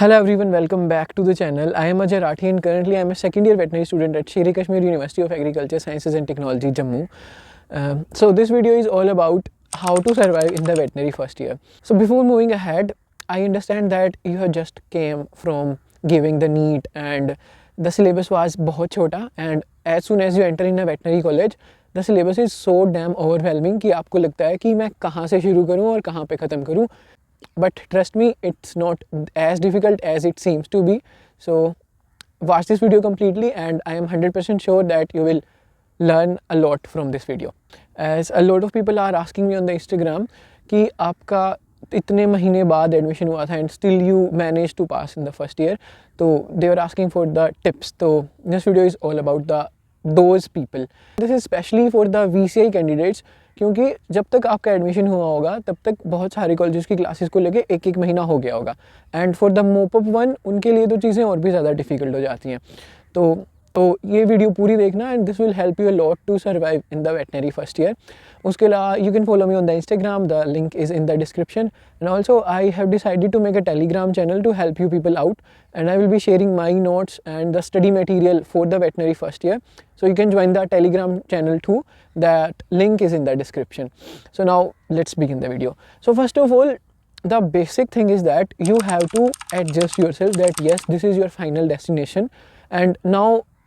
Hello everyone, welcome back to the channel. I am Ajay Rathi and currently I am a second year veterinary student at Sher Kashmir University of Agriculture Sciences and Technology, Jammu. So this video is all about how to survive in the veterinary first year. So before moving ahead, I understand that you have just came from giving the NEET and the syllabus was बहुत छोटा, and as soon as you enter in a veterinary college, the syllabus is so damn overwhelming कि आपको लगता है कि मैं कहाँ से शुरू करूँ और कहाँ पे ख़त्म करूँ. But trust me, it's not as difficult as it seems to be. So watch this video completely and I am 100% sure that you will learn a lot from this video. As a lot of people are asking me on the Instagram कि आपका इतने महीने बाद admission हुआ था and still you managed to pass in the first year. तो they were asking for the tips. So this video is all about those people. This is especially for the VCI candidates क्योंकि जब तक आपका admission हुआ होगा तब तक बहुत सारे कॉलेजेस की क्लासेस को लेके एक महीना हो गया होगा एंड फॉर द मोप अप वन उनके लिए तो चीज़ें और भी ज़्यादा डिफ़िकल्ट हो जाती हैं. तो ये वीडियो पूरी देखना and this will help you a lot to survive in the veterinary first year. उसके अलावा you can follow me on the Instagram, the link is in the description and also I have decided to make a Telegram channel to help you people out and I will be sharing my notes and the study material for the veterinary first year. So you can join the Telegram channel too. That link is in the description. So now let's begin the video. So first of all, the basic thing is that you have to adjust yourself that yes, this is your final destination and now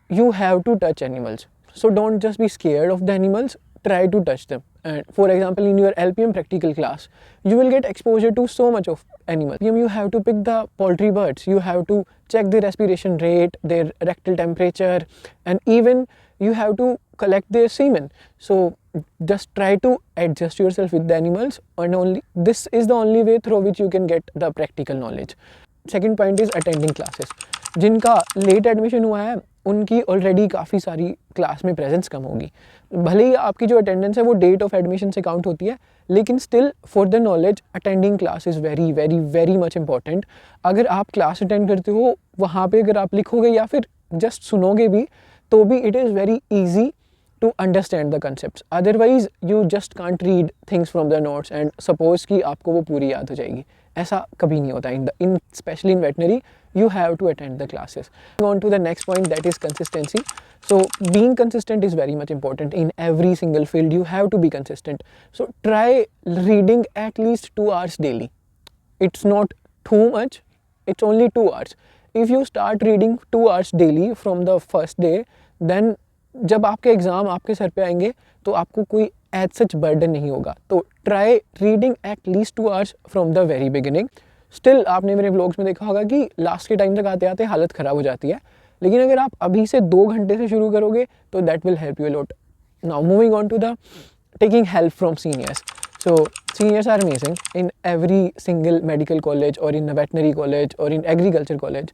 you have to touch animals. So don't just be scared of the animals, try to touch them. And for example, in your LPM practical class, you will get exposure to so much of animals. You have to pick the poultry birds, you have to check their respiration rate, their rectal temperature, and even you have to collect their semen. So just try to adjust yourself with the animals, and only this is the only way through which you can get the practical knowledge. Second point is attending classes. जिनका late admission हुआ है उनकी already काफ़ी सारी class में presence कम होगी. भले ही आपकी जो अटेंडेंस है वो डेट ऑफ एडमिशन से काउंट होती है, लेकिन still for the knowledge attending class is very very very much important. अगर आप क्लास अटेंड करते हो वहाँ पे अगर आप लिखोगे या फिर जस्ट सुनोगे भी तो भी it is very easy to understand the concepts. Otherwise you just can't read things from the notes and suppose कि आपको वो पूरी याद हो जाएगी. ऐसा कभी नहीं होता. Especially in veterinary, you have to attend the classes. On to the next point, that is consistency. So being consistent is very much important in every single field. You have to be consistent. So try reading at least 2 hours daily. It's not too much. It's only 2 hours. If you start reading 2 hours daily from the first day, then जब आपके exam आपके sir पे आएंगे तो आपको कोई as such burden नहीं होगा. तो try reading at least 2 hours from the very beginning. Still आपने मेरे व्लॉग्स में देखा होगा कि लास्ट के टाइम तक आते आते हालत ख़राब हो जाती है, लेकिन अगर आप अभी से 2 घंटे से शुरू करोगे तो that will help you lot. Now moving on to the taking help from seniors. So seniors are amazing in every single medical college or in a veterinary college or in agriculture college.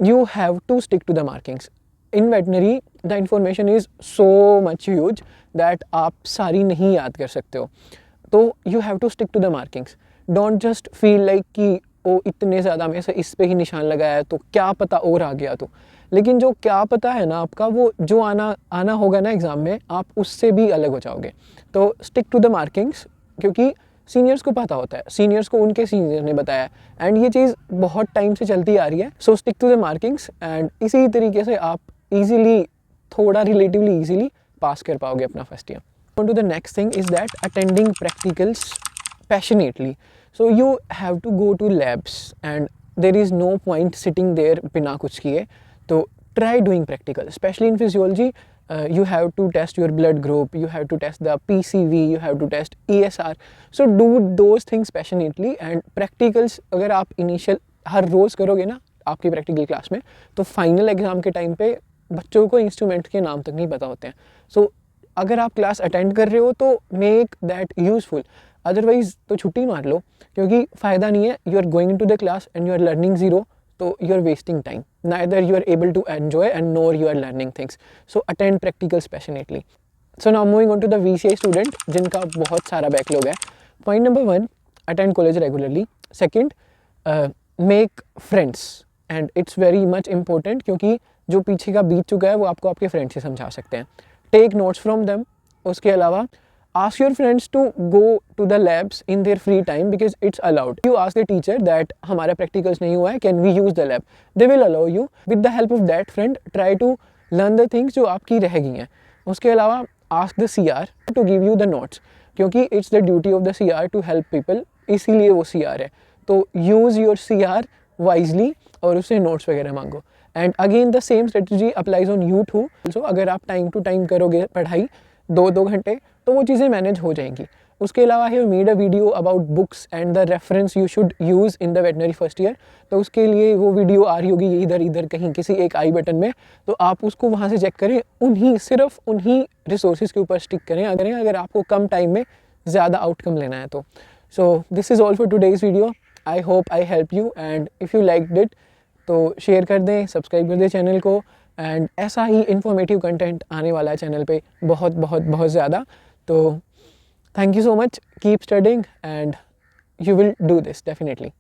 You have to stick to the markings. In veterinary the information is so much huge that आप सारी नहीं याद कर सकते हो. तो you have to stick to the markings. Don't just feel like कि ओ इतने ज़्यादा में से इस पे ही निशान लगाया है तो क्या पता और आ गया तो. लेकिन जो क्या पता है ना आपका, वो जो आना होगा ना एग्ज़ाम में, आप उससे भी अलग हो जाओगे. तो स्टिक टू द मार्किंग्स, क्योंकि सीनियर्स को पता होता है, सीनियर्स को उनके सीनियर ने बताया एंड ये चीज़ बहुत टाइम से चलती आ रही है. So stick to the markings and इसी तरीके से आप ईजिली, थोड़ा रिलेटिवली ईजिली पास कर पाओगे अपना first year. On to the next thing is that attending practicals passionately. So you have to go to labs and there is no point sitting there बिना कुछ किए. तो try doing practical, specially in physiology. You have to test your blood group, you have to test the PCV, you have to test ESR. So do those things passionately and practicals अगर आप initial हर रोज़ करोगे ना आपकी practical class में, तो final exam के time पे बच्चों को इंस्ट्रूमेंट के नाम तक नहीं पता होते हैं. सो अगर आप क्लास अटेंड कर रहे हो तो मेक दैट यूज़फुल, अदरवाइज़ तो छुट्टी मार लो, क्योंकि फ़ायदा नहीं है. You are going into the class and you are learning zero, तो you are wasting time. Neither you are able to enjoy and nor you are learning things. So attend practicals passionately. So now moving on to the VCI student जिनका बहुत सारा backlog है. Point number 1, attend college regularly. Second, make friends and it's very much important, क्योंकि जो पीछे का बीत चुका है वो आपको आपके फ्रेंड से समझा सकते हैं. Take notes from them. उसके अलावा ask your friends to go to the labs in their free time because it's allowed. You ask the teacher that हमारा practicals नहीं हुआ है, can we use the lab? They will allow you. With the help of that friend, try to learn the things जो आपकी रह गई हैं. उसके अलावा ask the CR to give you the notes, क्योंकि it's the duty of the CR to help people, इसीलिए वो CR है. तो use your CR wisely और उससे नोट्स वगैरह मांगो. And again the same strategy applies on you too. So अगर आप टाइम टू टाइम करोगे पढ़ाई 2-2 घंटे तो वो चीज़ें मैनेज हो जाएंगी. उसके अलावा I have made a video about books and the reference you should use in the veterinary first year. तो उसके लिए वो वीडियो आ रही होगी इधर इधर कहीं किसी एक आई बटन में, तो आप उसको वहाँ से चेक करें. सिर्फ उन्हीं रिसोर्सेज के ऊपर स्टिक करें अगर आपको कम टाइम में ज़्यादा आउटकम लेना है तो. So this is all for today's video. I hope I help you and if you liked it तो शेयर कर दें, सब्सक्राइब कर दें चैनल को. एंड ऐसा ही इन्फॉर्मेटिव कंटेंट आने वाला है चैनल पे बहुत बहुत बहुत ज़्यादा. तो thank you so much. Keep studying and you will do this definitely.